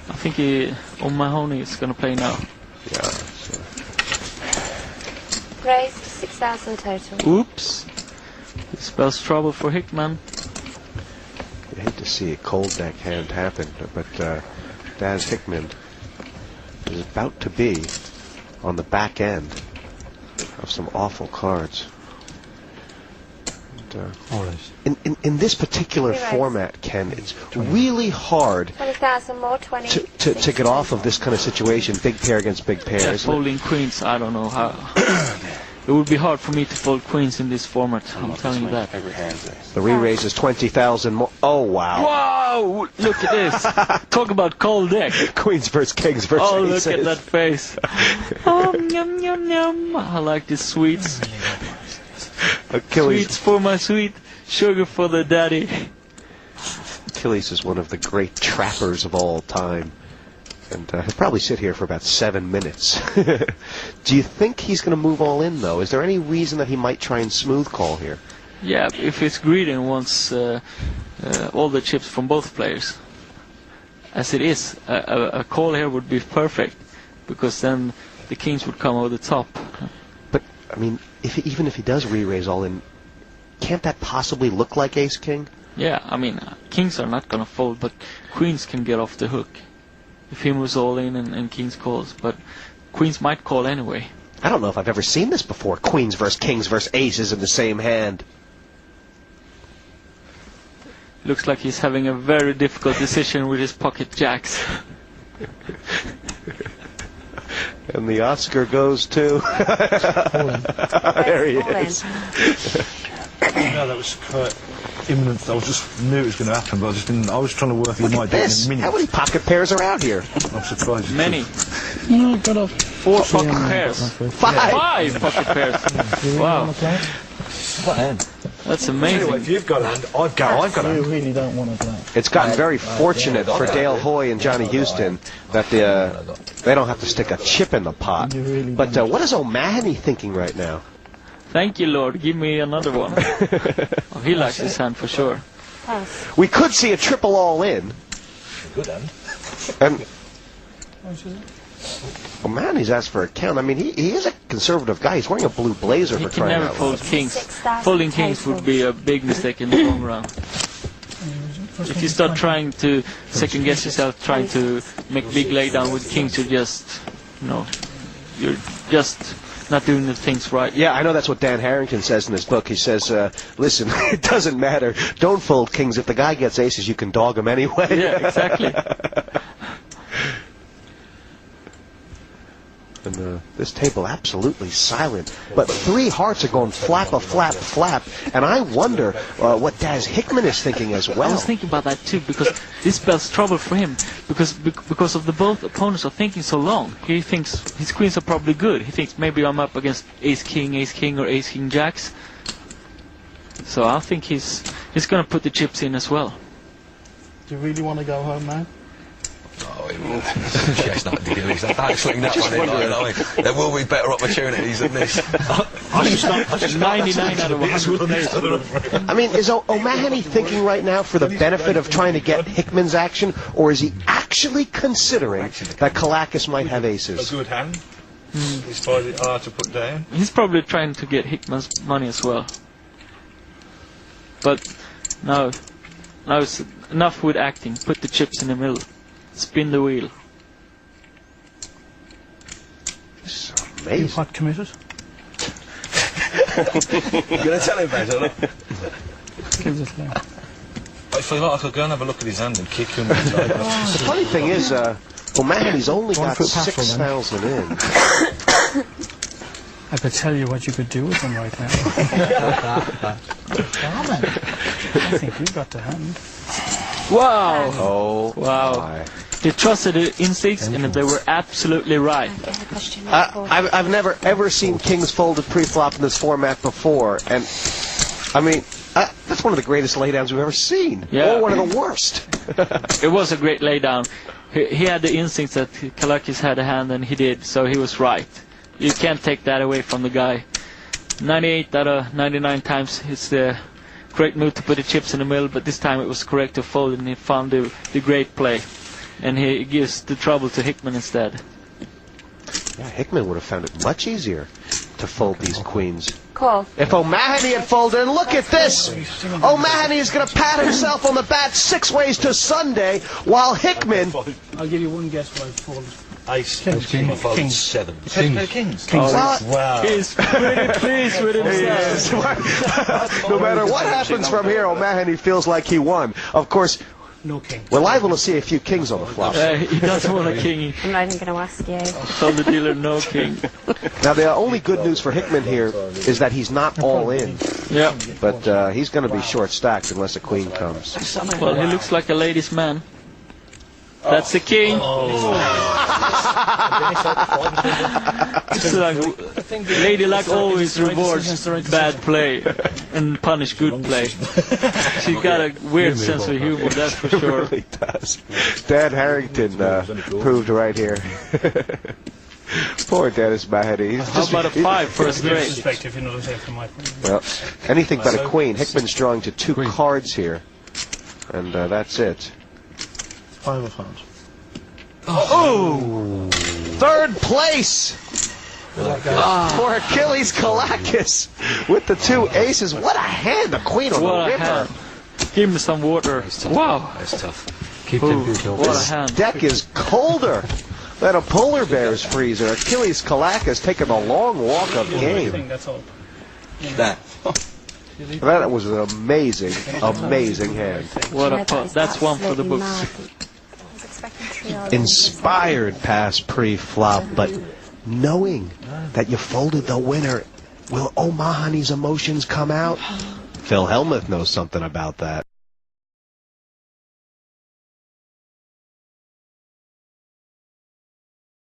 I think O'Mahony is gonna play now. Yeah. So. Raised 6,000 total. Oops. It spells trouble for Hickman. You hate to see a cold deck hand happen, but Daz Hickman is about to be on the back end of some awful cards. And, in this particular format, Ken, it's really hard 20,000 more, 20. to get off of this kind of situation, big pair against big pair. Yeah, folding queens, I don't know how. It would be hard for me to fold queens in this format, I'm telling you that. The re-raise is 20,000 more. Oh, wow. Wow! Look at this. Talk about cold deck. Queens versus kings versus Oh, look aces. at that face. Oh, yum, yum, yum. I like these sweets. Achilles. Sweets for my sweet, sugar for the daddy. Achilles is one of the great trappers of all time. And he'll probably sit here for about 7 minutes. Do you think he's going to move all in, though? Is there any reason that he might try and smooth call here? Yeah, if he's greedy and wants all the chips from both players. As it is, a call here would be perfect, because then the kings would come over the top. But, I mean, even if he does re-raise all in, can't that possibly look like ace-king? Yeah, I mean, kings are not going to fold, but queens can get off the hook. If he moves all in and kings calls, but queens might call anyway. I don't know if I've ever seen this before. Queens versus kings versus aces in the same hand. Looks like he's having a very difficult decision with his pocket jacks. And the Oscar goes to... There he is. No, that was quite imminent. I just knew it was going to happen, but I just didn't. I was trying to work in my deck in minutes. How many pocket pairs are out here? I'm surprised. Many. No, got off. 4 pocket pairs. 5 pocket pairs. Wow. What hand? That's amazing. Anyway, if you've got a hand, I've got a You hand. really don't want to play. It's gotten very fortunate for Dale Hoy and Johnny Houston that they don't have to stick a chip in the pot. But what is O'Mahony thinking right now? Thank you, Lord. Give me another one. Oh, he likes his hand for sure. Pass. We could see a triple all in. Good hand. And O'Mahony's asked for a count. I mean, he is a conservative guy. He's wearing a blue blazer He for can crying never out fold loud. kings. 6,000 Folding kings total. would be a big mistake in the long run. If you start trying to second guess yourself, trying to make big laydown with kings, you're just not doing the things right. Yeah, I know that's what Dan Harrington says in his book. He says, listen, it doesn't matter. Don't fold kings. If the guy gets aces, you can dog him anyway. Yeah, exactly. And this table absolutely silent. But 3 hearts are going flap, a flap, flap. And I wonder what Daz Hickman is thinking as I well. was thinking about that too, because this spells trouble for him, because of the both opponents are thinking so long. He thinks his queens are probably good. He thinks maybe I'm up against ace king, or ace king jacks. So I think he's gonna put the chips in as well. Do you really want to go home, man? Oh, it's not ridiculous. Don't swing that one in. I mean, there will be better opportunities than this. 99 out of 100 players. I mean, is O'Mahony thinking right now for the benefit of trying to get Hickman's action, or is he actually considering that Kalakis might have A aces? good hand. He's find it hard to put down. He's probably trying to get Hickman's money as well. But now it's enough with acting. Put the chips in the middle. Spin the wheel. This is You amazing. quite committed? You're going to tell him about it, Gives us now. I feel like I could go and have a look at his hand and kick him. The funny thing is, O'Mahony's only got foot pass for them. 6,000 in. I could tell you what you could do with them right now. Damn it. I think you got the hand. Wow! Oh, Wow. my. They trusted the instincts, and they were absolutely right. And the question mark for- I've never ever seen kings folded pre-flop in this format before, and I mean that's one of the greatest laydowns we've ever seen, Yeah. or one of the worst. It was a great laydown. He had the instincts that Kalakis had a hand, and he did, so he was right. You can't take that away from the guy. 98 out of 99 times it's the great move to put the chips in the middle, but this time it was correct to fold and he found the great play. And he gives the trouble to Hickman instead. Yeah, Hickman would have found it much easier to fold these queens. Call. If O'Mahony had folded, and look at this! O'Mahony is going to pat himself on the back 6 ways to Sunday, while Hickman... I'll give you one guess what I folded. Ace. King. I folded King. 7. Kings. What? Wow. He's pretty pleased with himself. No matter what happens from here, O'Mahony feels like he won. Of course, No king. we're liable to see a few kings on the flop. He doesn't want a king. I'm not even going to ask you. He told the dealer no king. Now, the only good news for Hickman here is that he's not all in, Yeah. but he's going to be short-stacked unless a queen comes. Well, he looks like a ladies' man. That's the king. It's like, Lady Luck always rewards bad play and punish good play. She's got a weird sense of humor, that's for It sure. really does. Dan Harrington proved right here. Poor Dennis Mahoney. How about a 5 for a straight? Perspective, you know what I'm saying, from my point of view. Well, anything but a queen. Hickman's drawing to 2 cards here, and that's it. 5 of hearts. Oh! 3rd place for Achilles Kalakis with the 2 aces. What a hand! The queen on What the a river. hand. Give me some water. Wow. That's tough. Ooh, what a This hand. deck is colder than a polar bear's freezer. Achilles Kalakis taking a long walk of I game. think that's all. That. That was an amazing, amazing hand. What a Yeah, pot. is That's one for the absolutely books. mad. I was expecting trio. Inspired pass pre-flop, but knowing that you folded the winner, will O'Mahony's emotions come out? Phil Hellmuth knows something about that.